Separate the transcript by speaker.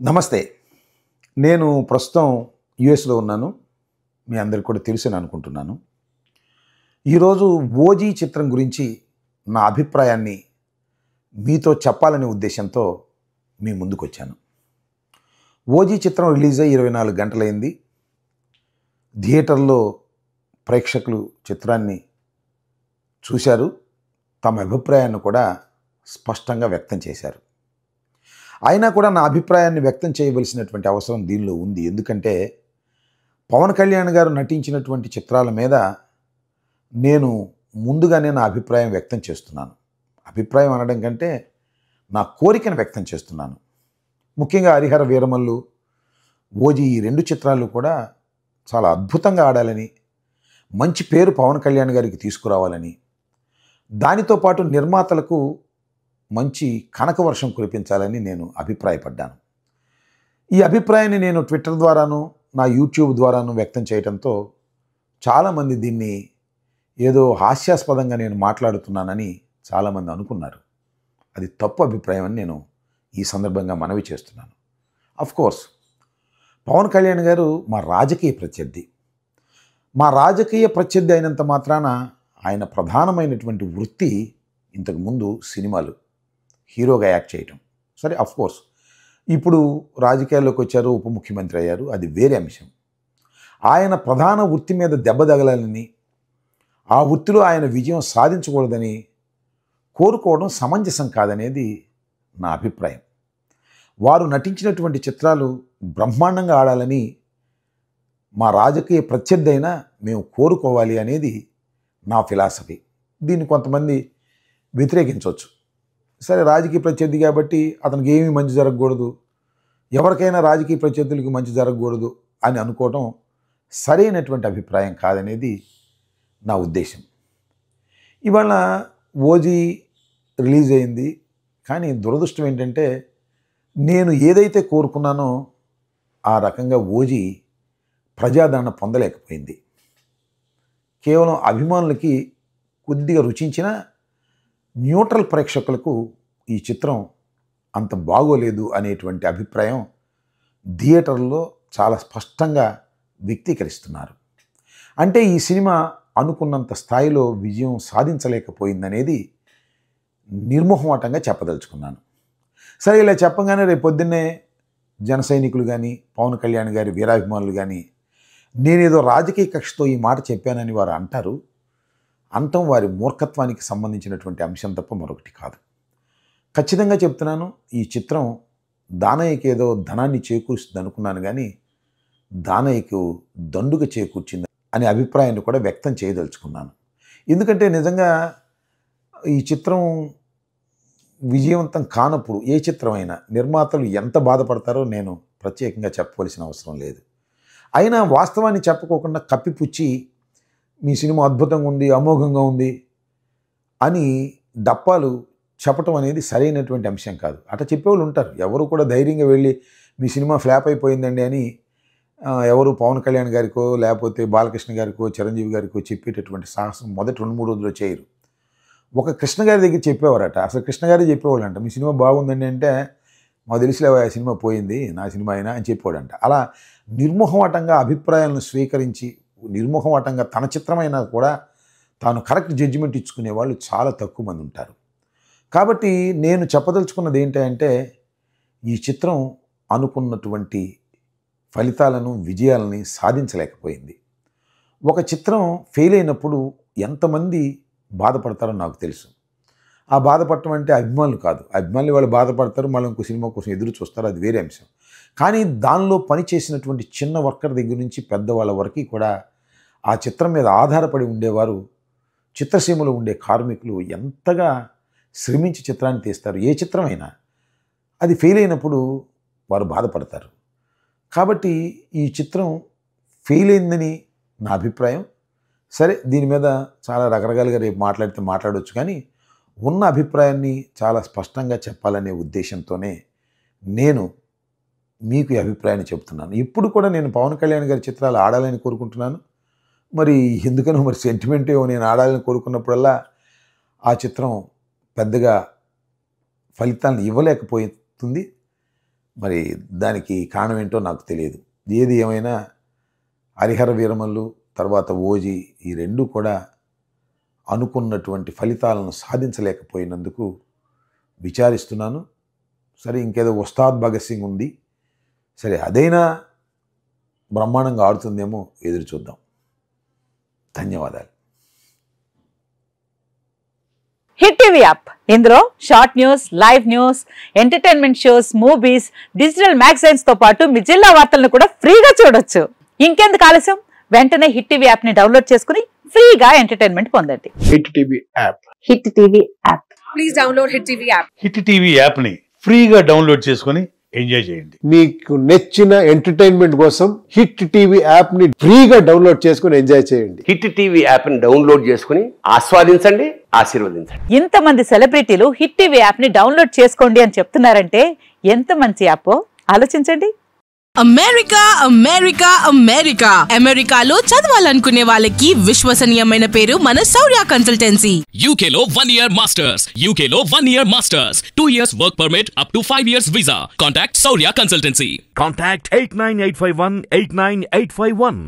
Speaker 1: నమస్తే. నేను ప్రస్తుతం యూఎస్‌లో ఉన్నాను. మీ అందరికి కూడా తెలుసని అనుకుంటున్నాను. ఈరోజు 'ఓజీ' చిత్రం గురించి నా అభిప్రాయాన్ని మీతో చెప్పాలనే ఉద్దేశంతో మీ ముందుకొచ్చాను. 'ఓజీ' చిత్రం రిలీజ్ అయ్యి 24 గంటలైంది. థియేటర్‌లో ప్రేక్షకులు చిత్రాన్ని చూశారు. తమ అభిప్రాయాన్ని కూడా స్పష్టంగా వ్యక్తం చేశారు. అయినా కూడా నా అభిప్రాయాన్ని వ్యక్తం చేయవలసినటువంటి అవసరం దీనిలో ఉంది. ఎందుకంటే పవన్ కళ్యాణ్ గారు నటించినటువంటి చిత్రాల మీద నేను ముందుగానే నా అభిప్రాయం వ్యక్తం చేస్తున్నాను. అభిప్రాయం అనడం కంటే నా కోరికను వ్యక్తం చేస్తున్నాను. ముఖ్యంగా 'హరిహర వీరమల్లు', 'ఓజీ' ఈ 2 చిత్రాలు కూడా చాలా అద్భుతంగా ఆడాలని, మంచి పేరు పవన్ కళ్యాణ్ గారికి తీసుకురావాలని, దానితో పాటు నిర్మాతలకు మంచి కనక వర్షం కురిపించాలని నేను అభిప్రాయపడ్డాను. ఈ అభిప్రాయాన్ని నేను ట్విట్టర్ ద్వారాను, నా యూట్యూబ్ ద్వారాను వ్యక్తం చేయడంతో చాలామంది దీన్ని ఏదో హాస్యాస్పదంగా నేను మాట్లాడుతున్నానని చాలామంది అనుకున్నారు. అది తప్పు అభిప్రాయం అని నేను ఈ సందర్భంగా మనవి చేస్తున్నాను. అఫ్కోర్స్ పవన్ కళ్యాణ్ గారు మా రాజకీయ ప్రత్యర్థి. మా రాజకీయ ప్రత్యర్థి అయినంత మాత్రాన ఆయన ప్రధానమైనటువంటి వృత్తి ఇంతకుముందు సినిమాలు, హీరోగా యాక్ట్ చేయటం. సరే, అఫ్కోర్స్ ఇప్పుడు రాజకీయాల్లోకి వచ్చారు, ఉప ముఖ్యమంత్రి అయ్యారు, అది వేరే అంశం. ఆయన ప్రధాన వృత్తి మీద దెబ్బ తగలాలని, ఆ వృత్తిలో ఆయన విజయం సాధించకూడదని కోరుకోవడం సమంజసం కాదనేది నా అభిప్రాయం. వారు నటించినటువంటి చిత్రాలు బ్రహ్మాండంగా ఆడాలని మా రాజకీయ ప్రత్యర్థి అయినా మేము కోరుకోవాలి అనేది నా ఫిలాసఫీ. దీన్ని కొంతమంది వ్యతిరేకించవచ్చు. సరే, రాజకీయ ప్రత్యర్థి కాబట్టి అతనికి ఏమీ మంచి జరగకూడదు, ఎవరికైనా రాజకీయ ప్రత్యర్థులకి మంచి జరగకూడదు అని అనుకోవడం సరైనటువంటి అభిప్రాయం కాదనేది నా ఉద్దేశం. ఇవాళ 'ఓజీ' రిలీజ్ అయింది. కానీ దురదృష్టం ఏంటంటే నేను ఏదైతే కోరుకున్నానో ఆ రకంగా 'ఓజీ' ప్రజాదరణ పొందలేకపోయింది. కేవలం అభిమానులకి కొద్దిగా రుచించిన న్యూట్రల్ ప్రేక్షకులకు ఈ చిత్రం అంత బాగోలేదు అనేటువంటి అభిప్రాయం థియేటర్లో చాలా స్పష్టంగా వ్యక్తీకరిస్తున్నారు. అంటే ఈ సినిమా అనుకున్నంత స్థాయిలో విజయం సాధించలేకపోయిందనేది నిర్మోహమాటంగా చెప్పదలుచుకున్నాను. సరే, ఇలా చెప్పగానే రేపు పొద్దున్నే జన సైనికులు కానీ, పవన్ కళ్యాణ్ గారి వీరాభిమానులు కానీ నేనేదో రాజకీయ కక్షతో ఈ మాట చెప్పానని వారు అంటారు. అంతం వారి మూర్ఖత్వానికి సంబంధించినటువంటి అంశం తప్ప మరొకటి కాదు. ఖచ్చితంగా చెప్తున్నాను, ఈ చిత్రం దానయ్యకి ఏదో ధనాన్ని చేకూరుస్తుంది అనుకున్నాను, కానీ దానయ్యకు దండుగ చేకూర్చింది అనే అభిప్రాయాన్ని కూడా వ్యక్తం చేయదలుచుకున్నాను. ఎందుకంటే నిజంగా ఈ చిత్రం విజయవంతం కానప్పుడు ఏ చిత్రమైనా నిర్మాతలు ఎంత బాధపడతారో నేను ప్రత్యేకంగా చెప్పవలసిన అవసరం లేదు. అయినా వాస్తవాన్ని చెప్పుకోకుండా కప్పిపుచ్చి మీ సినిమా అద్భుతంగా ఉంది, అమోఘంగా ఉంది అని డప్పాలు చెప్పటం అనేది సరైనటువంటి అంశం కాదు. అట్లా చెప్పేవాళ్ళు ఉంటారు. ఎవరు కూడా ధైర్యంగా వెళ్ళి మీ సినిమా ఫ్లాప్ అయిపోయిందండి అని ఎవరు పవన్ కళ్యాణ్ గారికో లేకపోతే బాలకృష్ణ గారికో చిరంజీవి గారికో చెప్పేటటువంటి సాహసం మొదటి 2-3 రోజుల్లో చేయరు. ఒక కృష్ణ గారి దగ్గర చెప్పేవారట. అసలు కృష్ణ గారే చెప్పేవాళ్ళంట, మీ సినిమా బాగుందండి అంటే మాకు తెలిసిలేవా ఆ సినిమా పోయింది, నా సినిమా అయినా అని చెప్పేవాడంట. అలా నిర్మోహమాటంగా అభిప్రాయాలను స్వీకరించి నిర్మోహమాటంగా తన చిత్రమైనా కూడా తాను కరెక్ట్ జడ్జిమెంట్ ఇచ్చుకునే వాళ్ళు చాలా తక్కువ మంది ఉంటారు. కాబట్టి నేను చెప్పదలుచుకున్నది ఏంటంటే ఈ చిత్రం అనుకున్నటువంటి ఫలితాలను, విజయాలని సాధించలేకపోయింది. ఒక చిత్రం ఫెయిల్ అయినప్పుడు ఎంతమంది బాధపడతారో నాకు తెలుసు. ఆ బాధపడటం అంటే అభిమానులు కాదు. అభిమానులు వాళ్ళు బాధపడతారు, మళ్ళీ ఇంకో సినిమా కోసం ఎదురు చూస్తారు, అది వేరే అంశం. కానీ దానిలో పనిచేసినటువంటి చిన్న వర్కర్ దగ్గర నుంచి పెద్దవాళ్ళ వరకు కూడా ఆ చిత్రం మీద ఆధారపడి ఉండేవారు, చిత్రసీమలో ఉండే కార్మికులు ఎంతగా శ్రమించి చిత్రాన్ని తీస్తారు. ఏ చిత్రమైనా అది ఫెయిల్ అయినప్పుడు వారు బాధపడతారు. కాబట్టి ఈ చిత్రం ఫెయిల్ అయిందని నా అభిప్రాయం. సరే, దీని మీద చాలా రకరకాలుగా రేపు మాట్లాడవచ్చు, కానీ ఉన్న అభిప్రాయాన్ని చాలా స్పష్టంగా చెప్పాలనే ఉద్దేశంతోనే నేను మీకు ఈ అభిప్రాయాన్ని చెప్తున్నాను. ఇప్పుడు కూడా నేను పవన్ కళ్యాణ్ గారి చిత్రాలు ఆడాలని కోరుకుంటున్నాను. మరి ఎందుకనో మరి సెంటిమెంట్ ఏమో, నేను ఆడాలని కోరుకున్నప్పుడల్లా ఆ చిత్రం పెద్దగా ఫలితాలను ఇవ్వలేకపోతుంది. మరి దానికి కారణం ఏంటో నాకు తెలియదు. ఏది ఏమైనా హరిహర వీరమల్లు తర్వాత ఓజీ ఈ రెండు కూడా అనుకున్నటువంటి ఫలితాలను సాధించలేకపోయినందుకు విచారిస్తున్నాను. సరే, ఇంకేదో ఉస్తాద్ భగత్ సింగ్ ఉంది, సరే అదైనా బ్రహ్మాండంగా ఆడుతుందేమో ఎదురు చూద్దాం. ధన్యవాదాలు.
Speaker 2: హిట్ టీవీ యాప్, ఇందులో short news, live news, entertainment shows, movies, digital magazines తో పాటు మీ జిల్లా వార్తలను కూడా ఫ్రీగా చూడొచ్చు. ఇంకెందుకు ఆలస్యం, వెంటనే హిట్ టీవీ యాప్ ని డౌన్లోడ్ చేసుకుని ఫ్రీగా ఎంటర్టైన్మెంట్ పొందండి.
Speaker 3: Hit TV app.
Speaker 2: Hit TV app.
Speaker 4: Please download hit TV app.
Speaker 5: Hit TV app ని ఫ్రీగా డౌన్లోడ్ చేసుకుని ఎంజాయ్ చేయండి.
Speaker 3: మీకు నచ్చిన ఎంటర్టైన్మెంట్ కోసం హిట్ టీవీ యాప్ ని ఫ్రీగా డౌన్లోడ్ చేసుకుని ఎంజాయ్ చేయండి.
Speaker 6: హిట్ టీవీ యాప్ ని డౌన్లోడ్ చేసుకుని ఆస్వాదించండి, ఆశీర్వదించండి.
Speaker 2: ఇంతమంది సెలబ్రిటీలు హిట్ టీవీ యాప్ ని డౌన్లోడ్ చేసుకోండి అని చెప్తున్నారంటే ఎంత మంచి యాప్ ఆలోచించండి.
Speaker 7: అమెరికా అమెరికా అమెరికా అమెరికాలో చదవాలనుకునే వాళ్ళకి విశ్వసనీయమైన పేరు మన శౌర్య కన్సల్టెన్సీ.
Speaker 8: UK లో 1 year masters, UK లో 1 year masters, 2 years work permit up to 5 years visa. Contact Saurya Consultancy.
Speaker 9: Contact 89851 89851.